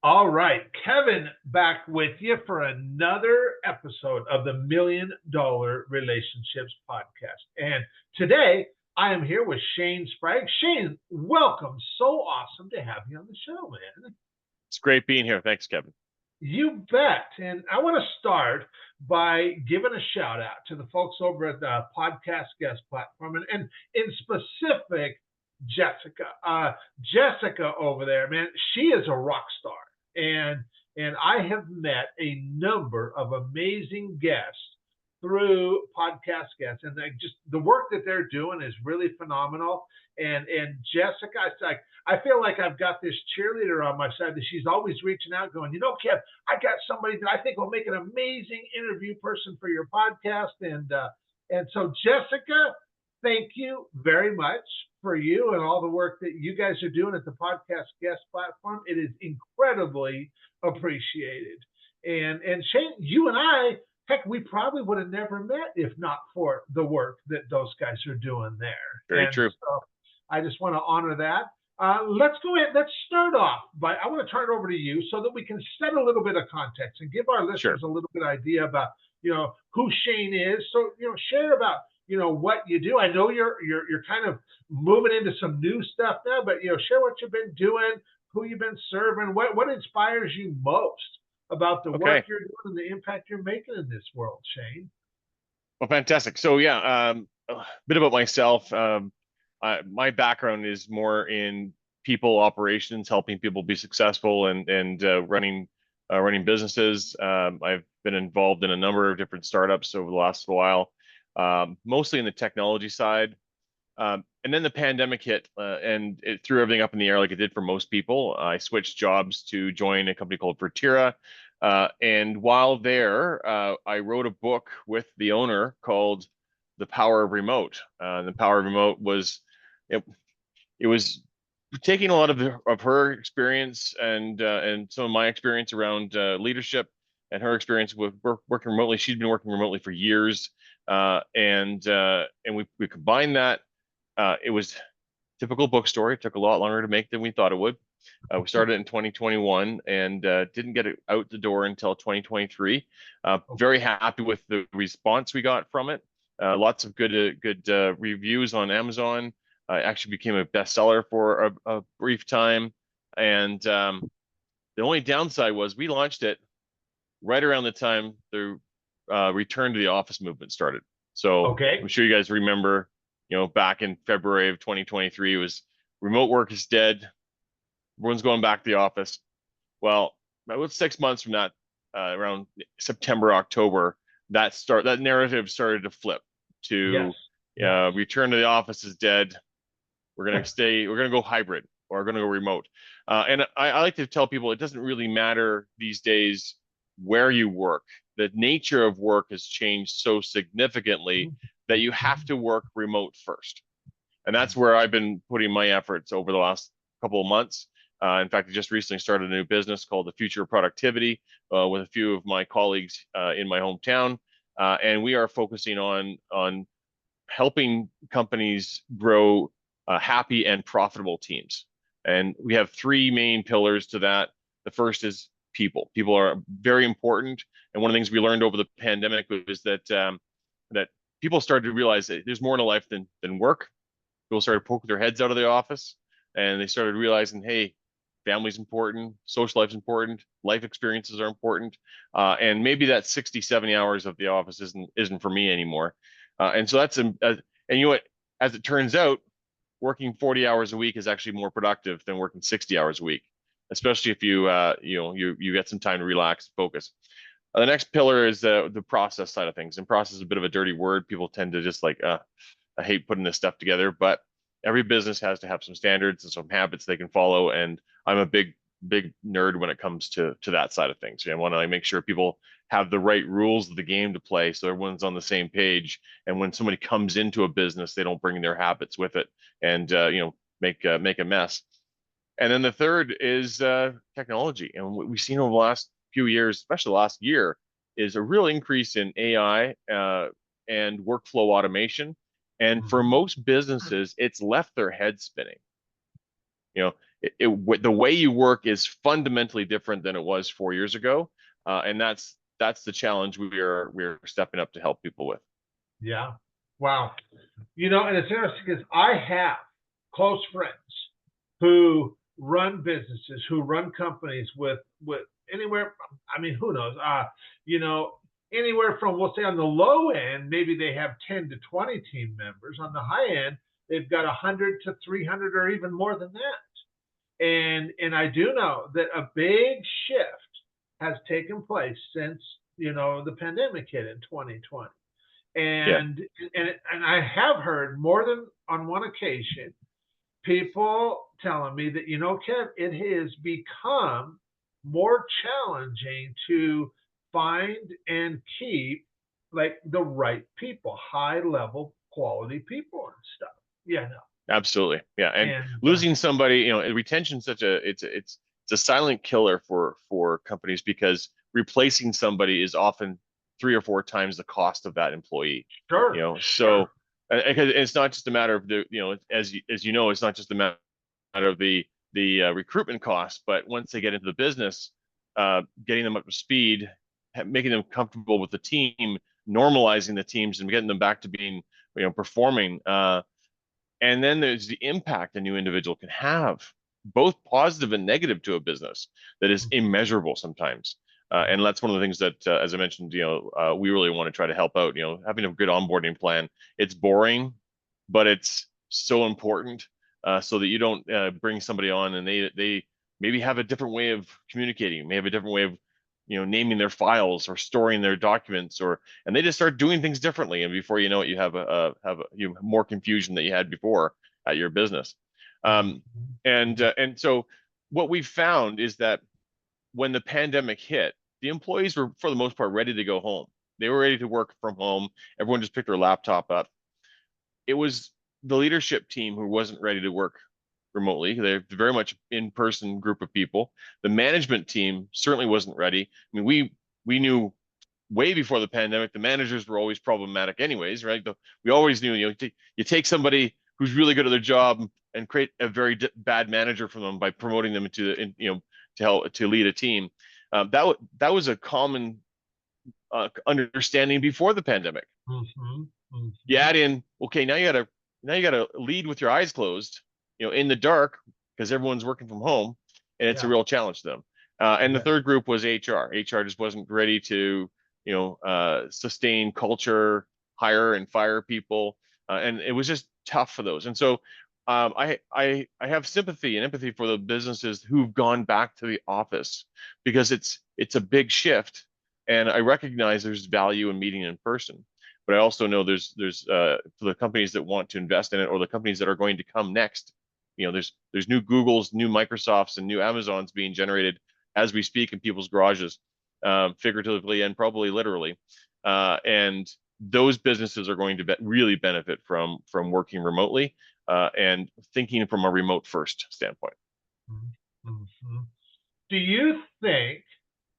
All right, Kevin back with you for another episode of the $1 Million Relationships Podcast. And today I am here with Shane Spraggs. Shane, welcome. So awesome to have you on the show, man. It's great being here. Thanks, Kevin. You bet. And I want to start by giving a shout out to the folks over at the podcast guest platform and in specific, Jessica. Jessica over there, man, she is a rock star. And I have met a number of amazing guests through podcast guests, and they just the work that they're doing is really phenomenal. And Jessica, it's like I feel like I've got this cheerleader on my side that she's always reaching out, going, Kev, I got somebody that I think will make an amazing interview person for your podcast. And so Jessica, thank you very much for you and all the work that you guys are doing at the podcast guest platform. It is incredibly appreciated. And Shane, you and I, heck, we probably would have never met if not for the work that those guys are doing there. Very true. So I just want to honor that. Let's go ahead. Let's start off by, I want to turn it over to you so that we can set a little bit of context and give our listeners a little bit idea about, who Shane is. So, share about, what you do. I know you're kind of moving into some new stuff now, but, share what you've been doing, who you've been serving, what inspires you most about the work you're doing and the impact you're making in this world, Shane. Well, fantastic. So a bit about myself. My background is more in people operations, helping people be successful and running businesses. I've been involved in a number of different startups over the last while, mostly in the technology side. And then the pandemic hit and it threw everything up in the air like it did for most people. I switched jobs to join a company called Vertera. And while there, I wrote a book with the owner called The Power of Remote. The Power of Remote was, it was taking a lot of her experience and some of my experience around leadership and her experience with working remotely. She'd been working remotely for years. And we combined that. It was a typical book story. It took a lot longer to make than we thought it would. We started in 2021 and didn't get it out the door until 2023. Very happy with the response we got from it. Lots of good reviews on Amazon. Actually became a bestseller for a brief time. And the only downside was we launched it right around the time the return to the office movement started. So I'm sure you guys remember, back in February of 2023, it was remote work is dead. Everyone's going back to the office. Well, about 6 months from that, around September, October, that narrative started to flip to return to the office is dead. We're going to go hybrid or we're going to go remote. And I like to tell people it doesn't really matter these days where you work. The nature of work has changed so significantly that you have to work remote first. And that's where I've been putting my efforts over the last couple of months. In fact, I just recently started a new business called The Future of Productivity with a few of my colleagues in my hometown. And we are focusing on helping companies grow happy and profitable teams. And we have three main pillars to that. The first is people. People are very important. And one of the things we learned over the pandemic was that people started to realize that there's more to life than work. People started poking their heads out of the office and they started realizing, hey, family's important, social life's important, life experiences are important. And maybe that 60, 70 hours of the office isn't for me anymore. And so that's, and you know what, as it turns out, working 40 hours a week is actually more productive than working 60 hours a week, especially if you get some time to relax, focus. The next pillar is the process side of things. And process is a bit of a dirty word. People tend to just like, I hate putting this stuff together, but every business has to have some standards and some habits they can follow. And I'm a big nerd when it comes to that side of things. I want to make sure people have the right rules of the game to play so everyone's on the same page. And when somebody comes into a business, they don't bring their habits with it and make a mess. And then the third is technology. And what we've seen over the last few years, especially the last year, is a real increase in AI and workflow automation. And for most businesses, it's left their head spinning. the way you work is fundamentally different than it was 4 years ago, and that's the challenge we're stepping up to help people with. Yeah. Wow. And it's interesting because I have close friends who run businesses, who run companies with anywhere. I mean, who knows? Anywhere from, we'll say, on the low end, maybe they have 10 to 20 team members. On the high end, they've got 100 to 300 or even more than that. And I do know that a big shift has taken place since the pandemic hit in 2020. Yeah, And I have heard more than on one occasion people telling me that, Kev, it has become more challenging to find and keep like the right people, high level quality people and stuff. Yeah, no. absolutely. Yeah, and And losing somebody, retention such it's a silent killer for companies, because replacing somebody is often 3 or 4 times the cost of that employee. sure, So sure. because it's not just a matter of as you know, it's not just a matter of the recruitment costs, but once they get into the business, getting them up to speed, making them comfortable with the team, normalizing the teams, and getting them back to being performing. And then there's the impact a new individual can have, both positive and negative, to a business that is immeasurable sometimes. And that's one of the things that, as I mentioned, we really want to try to help out. Having a good onboarding plan. It's boring, but it's so important, so that you don't bring somebody on and they maybe have a different way of communicating, may have a different way of naming their files or storing their documents, and they just start doing things differently, and before you know it, you have more confusion than you had before at your business. um, and so what we found is that when the pandemic hit, the employees were, for the most part, ready to go home. They were ready to work from home. Everyone just picked their laptop up. It was the leadership team who wasn't ready to work remotely. They're very much in-person group of people. The management team certainly wasn't ready. I mean, we knew way before the pandemic the managers were always problematic anyways, right? We always knew, you take somebody who's really good at their job and create a very bad manager from them by promoting them to help to lead a team. That was a common understanding before the pandemic. Mm-hmm, You mm-hmm. add in, okay, now you gotta lead with your eyes closed, in the dark, because everyone's working from home, and it's a Yeah, real challenge to them. And the yeah. third group was HR. HR just wasn't ready to, sustain culture, hire and fire people, and it was just tough for those. And so, I have sympathy and empathy for the businesses who've gone back to the office, because it's a big shift, and I recognize there's value in meeting in person. But I also know there's for the companies that want to invest in it, or the companies that are going to come next, there's new Googles, new Microsofts, and new Amazons being generated as we speak in people's garages, figuratively and probably literally. And those businesses are going to really benefit from working remotely, and thinking from a remote first standpoint. Mm-hmm. Do you think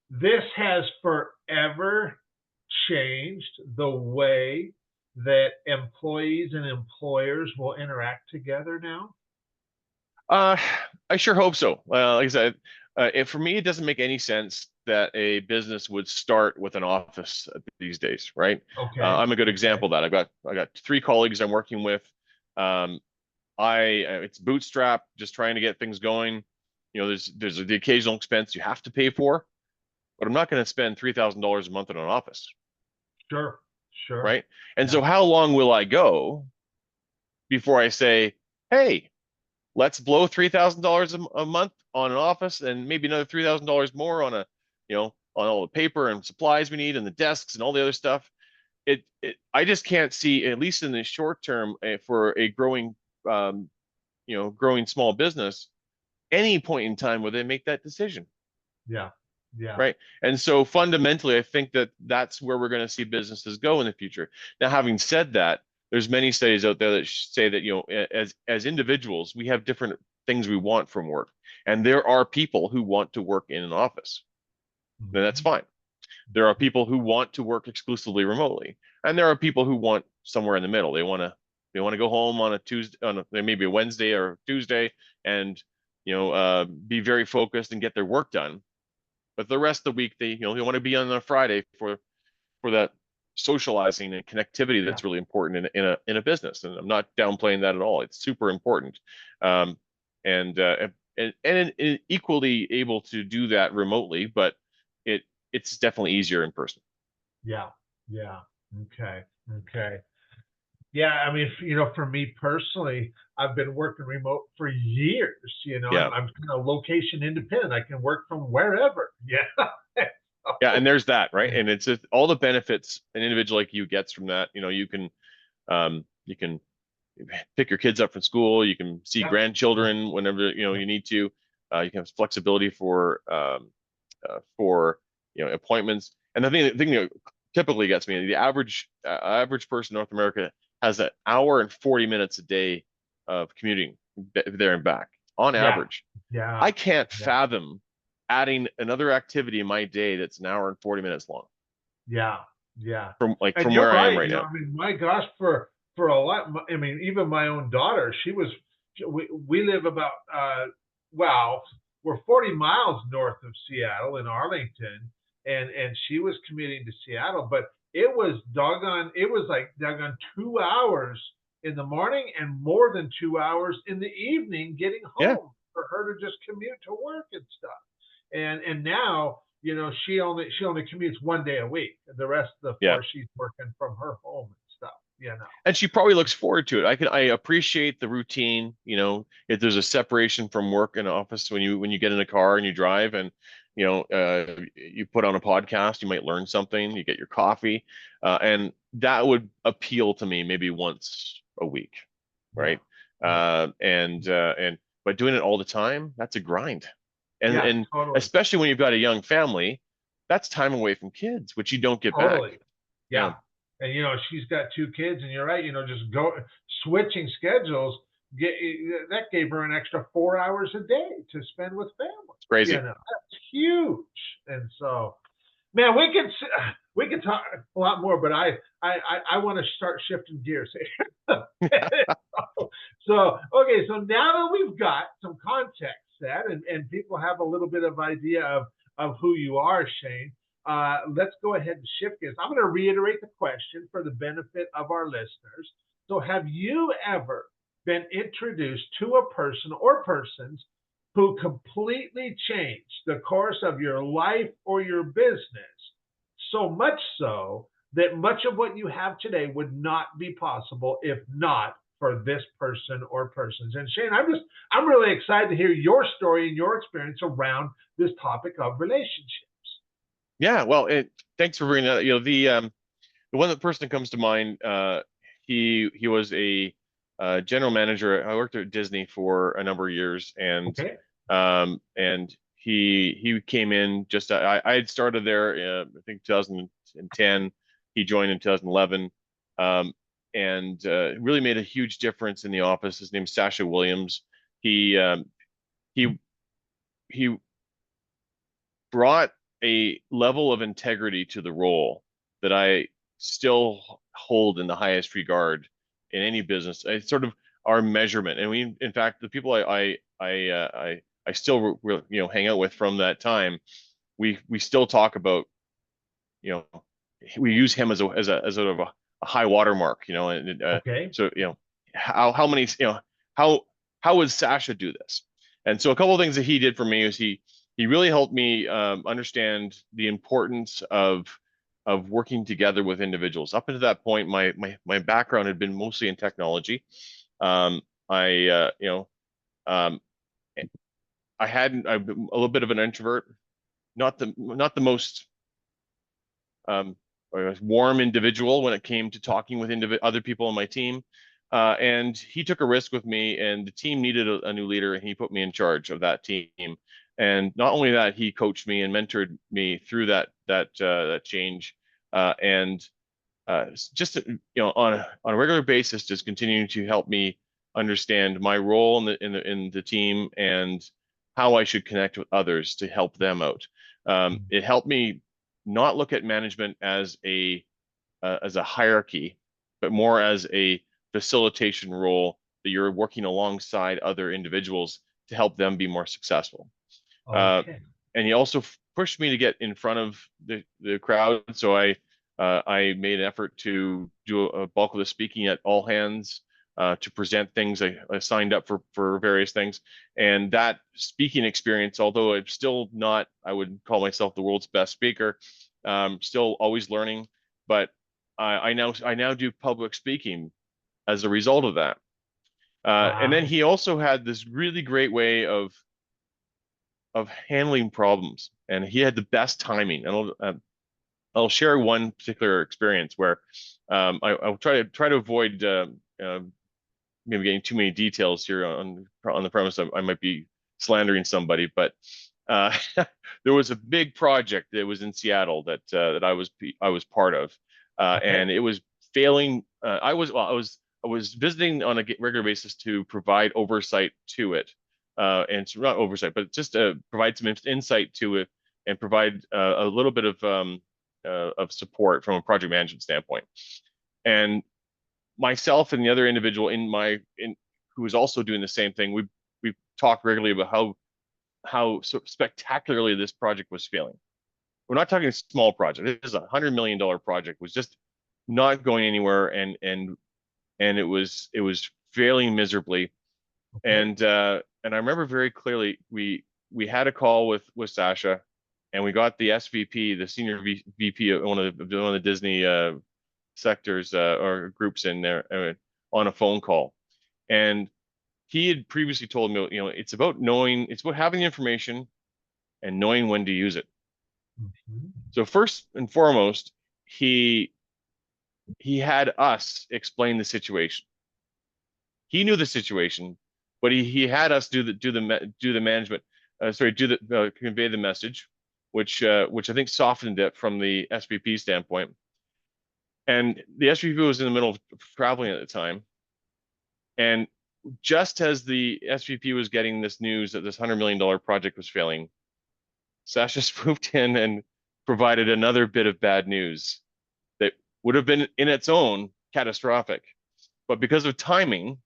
this has forever changed the way that employees and employers will interact together now? Uh, I sure hope so. Like I said, for me, it doesn't make any sense that a business would start with an office these days, right? Okay. I'm a good Okay. example of that. I got 3 colleagues I'm working with. Um, it's bootstrap, just trying to get things going. There's the occasional expense you have to pay for, but I'm not going to spend $3,000 a month in an office, Sure. Sure. right? And Yeah. so, how long will I go before I say, hey, let's blow $3,000 a month on an office, and maybe another $3,000 more on all the paper and supplies we need, and the desks and all the other stuff. I just can't see, at least in the short term, for a um, growing small business, any point in time where they make that decision, Yeah. Yeah. right? And so fundamentally, I think that that's where we're going to see businesses go in the future. Now, having said that, there's many studies out there that say that as individuals, we have different things we want from work, and there are people who want to work in an office, then that's Mhm. fine. There are people who want to work exclusively remotely, and there are people who want somewhere in the middle. They want to go home on a Tuesday, maybe a Wednesday or Tuesday, and be very focused and get their work done. But the rest of the week, they want to be on a Friday for that socializing and connectivity Yeah. that's really important in a business. And I'm not downplaying that at all. It's super important. Um, and equally able to do that remotely, but it's definitely easier in person. Yeah. Yeah. Okay. Okay. Yeah, I mean, for me personally, I've been working remote for years. Yeah. I'm kind of location independent. I can work from wherever. Yeah. Yeah. And there's that, right? Yeah. And it's just all the benefits an individual like you gets from that. You can pick your kids up from school. You can see Yep. grandchildren whenever Yep. you need to. You can have flexibility for appointments. And the thing that typically gets me, the average person in North America has an hour and 40 minutes a day of commuting there and back on Yeah. average. Yeah. I can't Yeah. fathom adding another activity in my day that's an hour and 40 minutes long Yeah. Yeah. from like And from you're where I am right. right now. I mean, my gosh, for a lot. I mean, even my own daughter, we live about well, we're 40 miles north of Seattle in Arlington, and she was commuting to Seattle, but it was like doggone 2 hours in the morning and more than 2 hours in the evening getting Yeah, home for her to just commute to work and stuff. And now she only commutes 1 day a week. The rest of the yeah. four she's working from her home and stuff. And she probably looks forward to it. I appreciate the routine. If there's a separation from work and office when you get in a car and you drive and you put on a podcast, you might learn something. You get your coffee, and that would appeal to me maybe once a week, Yeah. right? Yeah. And but doing it all the time, that's a grind. And Yeah, and totally. especially when you've got a young family, that's time away from kids, which you don't get back. Totally. Yeah, Yeah. And she's got two kids, and you're right, just go switching schedules get that gave her an extra 4 hours a day to spend with family. it's crazy. That's huge. And so, man, we could talk a lot more, but I want to start shifting gears here. So okay, so now that we've got some context set and people have a little bit of idea of who you are, Shane, let's go ahead and shift gears. I'm going to reiterate the question for the benefit of our listeners. So, have you ever been introduced to a person or persons who completely changed the course of your life or your business, so much so that much of what you have today would not be possible if not for this person or persons? And Shane, I'm really excited to hear your story and your experience around this topic of relationships. Yeah, well, thanks for bringing that. The one that person that comes to mind, he was a general manager. I worked at Disney for a number of years, Okay. and he came in just I had started there, I think 2010. He joined in 2011, and really made a huge difference in the office. His name's Sasha Williams. He he brought a level of integrity to the role that I still hold in the highest regard in any business. It's sort of our measurement, and in fact, the people I still hang out with from that time, we still talk about, you know, we use him as sort of a high watermark, and Okay. so how many, how would Sasha do this? And so a couple of things that he did for me is he really helped me understand the importance of working together with individuals. Up until that point, my background had been mostly in technology. I um, I had I'm a little bit of an introvert, not the most um, warm individual when it came to talking with other people on my team. And he took a risk with me, and the team needed a new leader, and he put me in charge of that team. And not only that, he coached me and mentored me through that change, and just on a regular basis, just continuing to help me understand my role in the team and how I should connect with others to help them out. It helped me not look at management as a hierarchy, but more as a facilitation role that you're working alongside other individuals to help them be more successful. Okay. And he also pushed me to get in front of the crowd. So I made an effort to do a bulk of the speaking at all hands, to present things. I signed up for various things, and that speaking experience, although I'm still not, I would call myself the world's best speaker, still always learning. But I now do public speaking as a result of that. And then Wow. he also had this really great way of handling problems, and he had the best timing. And I'll share one particular experience where I'll try to avoid maybe getting too many details here on the premise I might be slandering somebody, but uh, there was a big project that was in Seattle that I was part of, Okay. and it was failing. I was visiting on a regular basis to provide oversight to it, and so not oversight, but just provide some insight to it and provide a little bit of support from a project management standpoint. And myself and the other individual who was also doing the same thing, we talked regularly about how so spectacularly this project was failing. We're not talking a small project. It is $100 million project, was just not going anywhere, and it was failing miserably. Okay. And I remember very clearly we had a call with Sasha, and we got the SVP, the senior VP of one of the Disney sectors or groups in there on a phone call. And he had previously told me, it's about having the information and knowing when to use it. Mhm. So first and foremost, he he had us explain the situation. He knew the situation, but he had us do the management, convey the message, which I think softened it from the SVP standpoint. And the SVP was in the middle of traveling at the time, and just as the SVP was getting this news that this $100 million project was failing, Sasha swooped in and provided another bit of bad news that would have been in its own catastrophic. But because of timing,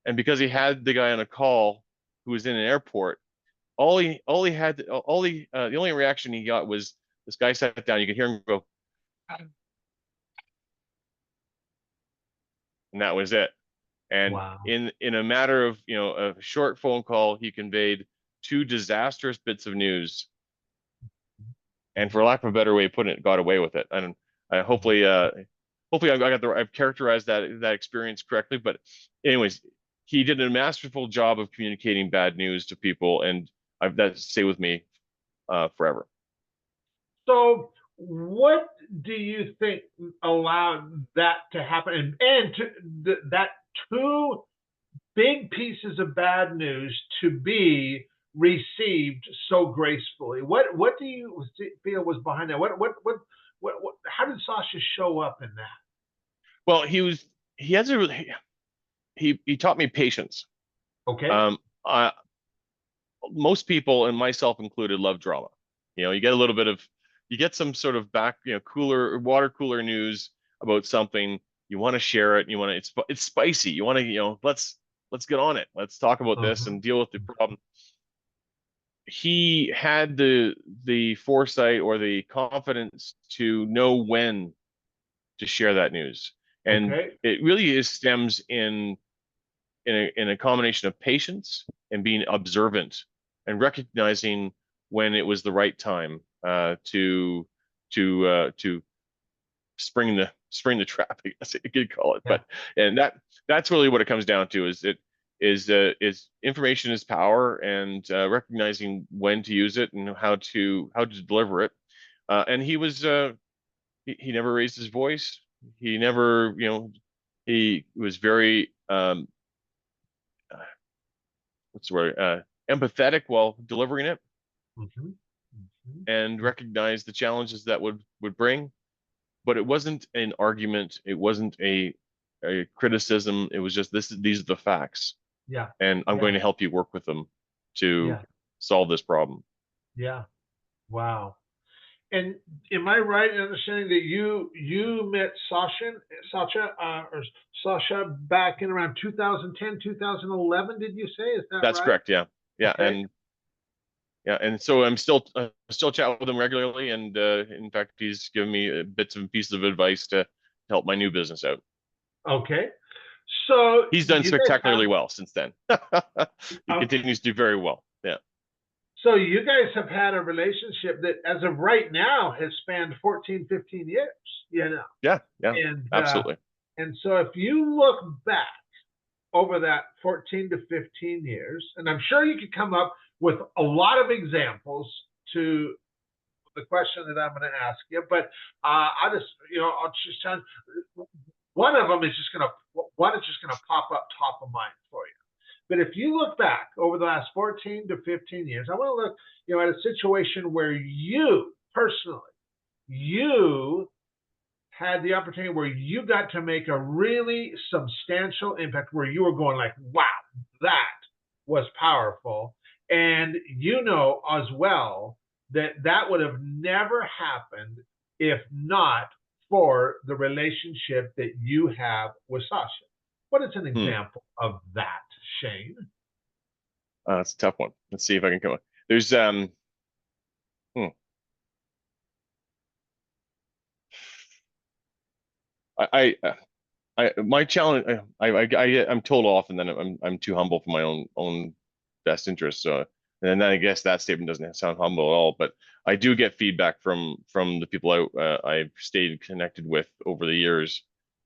and because he had the guy on a call who was in an airport, the only reaction he got was this guy sat down. You could hear him go, and that was it. And Wow. in a matter of a short phone call, he conveyed two disastrous bits of news, and for lack of a better way of putting it, got away with it. And hopefully I've characterized that experience correctly. But anyways, he did a masterful job of communicating bad news to people, and that stay with me forever. So, what do you think allowed that to happen, and that two big pieces of bad news to be received so gracefully? What do you feel was behind that? What how did Sasha show up in that? Well, he has a really he taught me patience. Okay. Um, Most people, and myself included, love drama. You get a little bit of, you get some sort of cooler water cooler news about something. You want to share it. You want to, it's spicy. You want to, let's get on it. Let's talk about this Uh-huh. and deal with the problem. He had the foresight or the confidence to know when to share that news, and Okay. it really stems in a combination of patience and being observant and recognizing when it was the right time to spring the trap, I guess you could call it. Yeah. But and that's really what it comes down to, is information is power, and recognizing when to use it and how to deliver it. And he never raised his voice. He never, he was very what's the word, empathetic while delivering it, Hmm. Hmm. and recognized the challenges that would bring. But it wasn't an argument. It wasn't a criticism. It was just, these are the facts, Yeah. and I'm going Yeah. to help you work with them to Yeah. solve this problem. Yeah. Wow. And am I right in understanding that you met Sasha back in around 2010, 2011? Did you say? Is that That's right? correct. Yeah. Yeah, Okay. and so I'm still chat with him regularly, and in fact, he's given me bits and pieces of advice to help my new business out. Okay. So He's done you guys have spectacularly well since then. He okay. continues to do very well. Yeah, So you guys have had a relationship that, as of right now, has spanned 14, 15 years. You know, yeah, yeah, and uh, absolutely. and so if you look back over that 14 to 15 years, and I'm sure you could come up with a lot of examples to the question that I'm going to ask you, but I'll just tell you, one is just gonna pop up top of mind for you. But if you look back over the last 14 to 15 years, I want to look, at a situation where you personally, you had the opportunity where you got to make a really substantial impact, where you were going like, wow, that was powerful. And you know as well that that would have never happened if not for the relationship that you have with Sasha. What is an Hmm. example of that, Shane? That's a tough one. Let's see if I can come up. There's hmm. My challenge. I'm told often that I'm too humble for my own best interest. So, and then I guess that statement doesn't sound humble at all. But I do get feedback from the people I've stayed connected with over the years,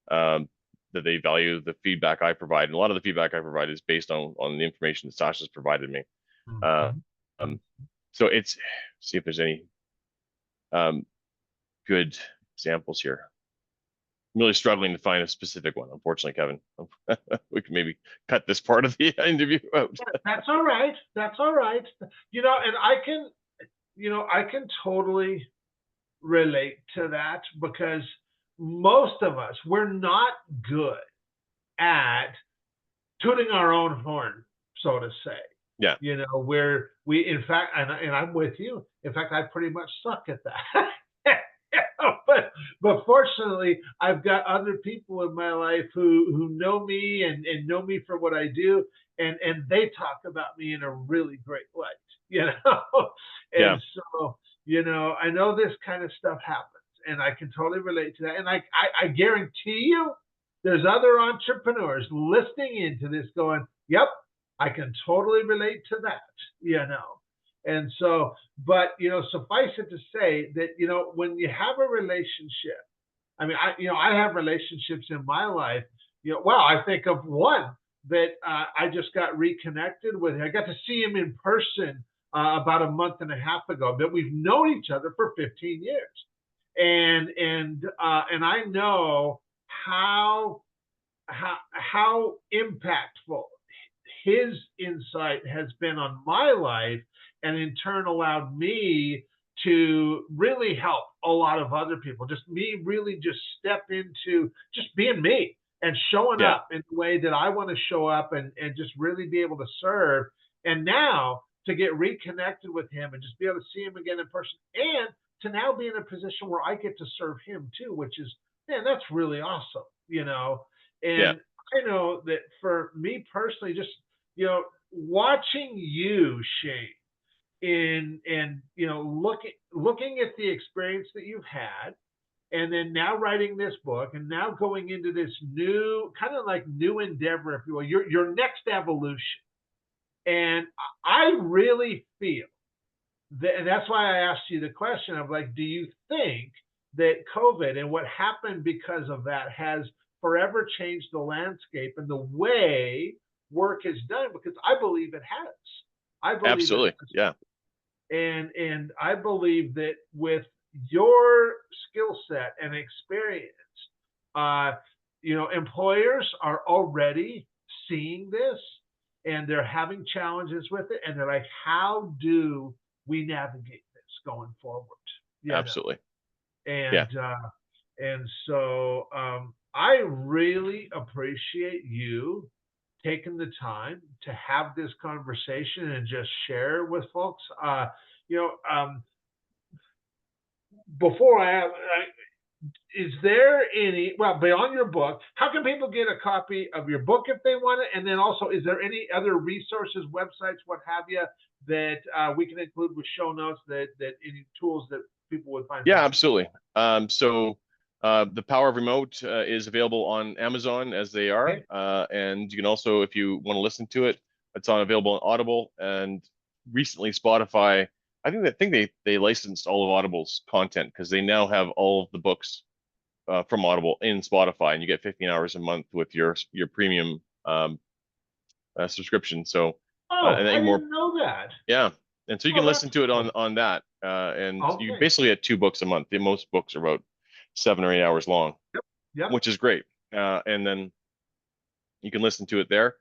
um, that they value the feedback I provide, and a lot of the feedback I provide is based on the information that Sasha's provided me. Uh, Mm-hmm. um, so it's see if there's any um, good examples here. I'm really struggling to find a specific one, unfortunately, Kevin. We can maybe cut this part of the interview out. That's all right. That's all right. And I can totally relate to that, because most of us, we're not good at tooting our own horn, so to say. Yeah, Where we, in fact, and I'm with you. In fact, I pretty much suck at that. but fortunately, I've got other people in my life who know me and know me for what I do, and they talk about me in a really great light. You know, yeah, and so I know this kind of stuff happens, and I can totally relate to that. And I guarantee you, there's other entrepreneurs listening into this going, yep, I can totally relate to that. And so, but, suffice it to say that, when you have a relationship, I mean, I have relationships in my life, well, I think of one that I just got reconnected with. I got to see him in person about a month and a half ago, but we've known each other for 15 years. And I know how how impactful his insight has been on my life, and in turn allowed me to really help a lot of other people. Just me really just step into just being me and showing yeah, up in the way that I want to show up, and just really be able to serve. And now to get reconnected with him and just be able to see him again in person, and to now be in a position where I get to serve him too, which is, man, that's really awesome. yeah, And I know that for me personally, just watching you, Shane, looking at the experience that you've had, and then now writing this book, and now going into this new kind of like new endeavor, if you will, your next evolution. And I really feel that, and that's why I asked you the question of like, do you think that COVID and what happened because of that has forever changed the landscape and the way work is done? Because I believe it has. I believe it absolutely. has. Yeah, And I believe that with your skill set and experience, uh, employers are already seeing this, and they're having challenges with it, and they're like, how do we navigate this going forward? You know, absolutely. Yeah, and so I really appreciate you taking the time to have this conversation and just share with folks. You know, before is there any, well, beyond your book, how can people get a copy of your book if they want it? And then also, is there any other resources, websites, what have you, that we can include with show notes, that any tools that people would find Yeah, valuable? absolutely. The Power of Remote is available on Amazon as they are, Okay. and you can also, if you want to listen to it, it's on available on Audible and recently Spotify. I think they licensed all of Audible's content because they now have all of the books from Audible in Spotify, and you get 15 hours a month with your premium subscription. So, Oh, and I then more, didn't know that. yeah. And so you Oh, can that's listen to it cool. on that, and you Okay. basically get 2 books a month. The most books are about 7 or 8 hours long, Yep. Yep. which is great. And then you can listen to it there.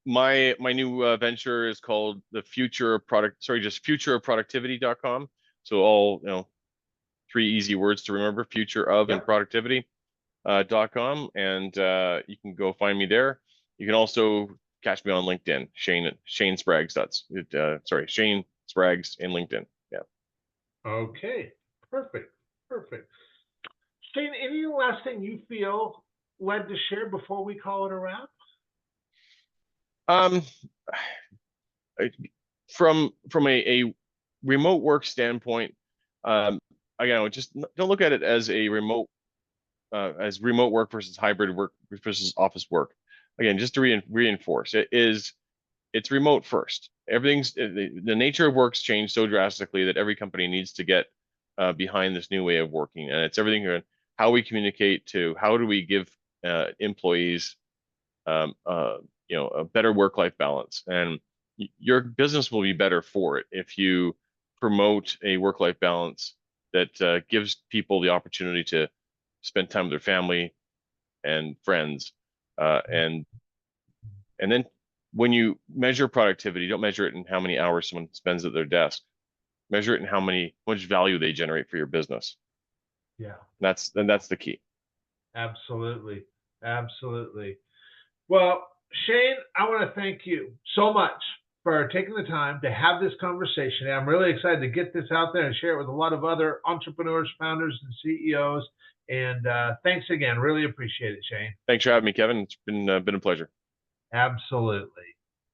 My new venture is called the Future of Product. Sorry, just futureofproductivity.com. So all 3 easy words to remember: future of and Yep. productivity .com, and you can go find me there. You can also catch me on LinkedIn, Shane Spraggs. Sorry, Shane Spraggs in LinkedIn. Yeah. Okay. Perfect. Perfect. Shane, any last thing you feel led to share before we call it a wrap? Um, from a remote work standpoint, again, just don't look at it as a remote as remote work versus hybrid work versus office work. Again, just to reinforce, it's remote first. The nature of work's changed so drastically that every company needs to get behind this new way of working, and it's everything from how we communicate to how do we give employees um, uh, a better work-life balance. And your business will be better for it if you promote a work-life balance that gives people the opportunity to spend time with their family and friends, and then when you measure productivity, don't measure it in how many hours someone spends at their desk. Measure it in how much value they generate for your business. Yeah. That's the key. Absolutely. Absolutely. Well, Shane, I want to thank you so much for taking the time to have this conversation. I'm really excited to get this out there and share it with a lot of other entrepreneurs, founders, and CEOs. And thanks again. Really appreciate it, Shane. Thanks for having me, Kevin. It's been a pleasure. Absolutely.